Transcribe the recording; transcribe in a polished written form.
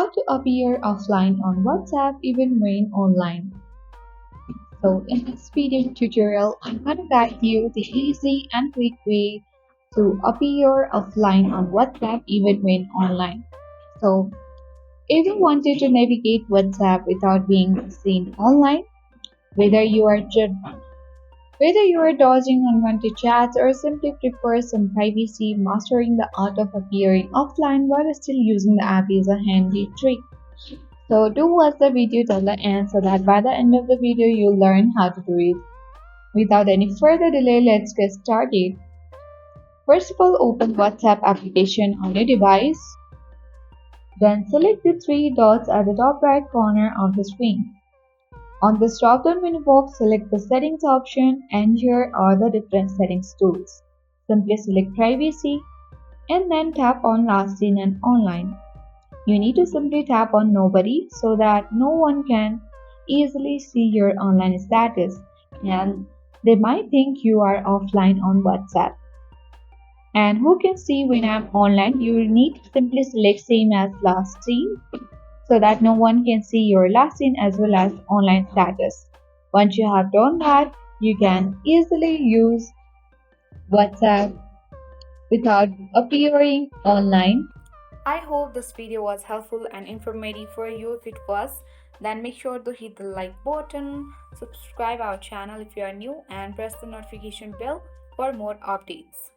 How to appear offline on WhatsApp even when online. So in this video tutorial, I'm going to guide you the easy and quick way to appear offline on WhatsApp even when online. So if you wanted to navigate WhatsApp without being seen online, whether you are dodging unwanted chats or simply prefer some privacy, mastering the art of appearing offline while still using the app is a handy trick. So do watch the video till the end so that by the end of the video you'll learn how to do it. Without any further delay, let's get started. First of all, open WhatsApp application on your device. Then select the three dots at the top right corner of the screen. On this drop-down menu box, select the settings option and here are the different settings tools. Simply select privacy and then tap on last seen and online. You need to simply tap on nobody so that no one can easily see your online status and they might think you are offline on WhatsApp. And who can see when I'm online? You will need to simply select same as last seen so that no one can see your last seen as well as online status. Once you have done that, you can easily use WhatsApp without appearing online. I hope this video was helpful and informative for you. If it was, then make sure to hit the like button, subscribe our channel if you are new and press the notification bell for more updates.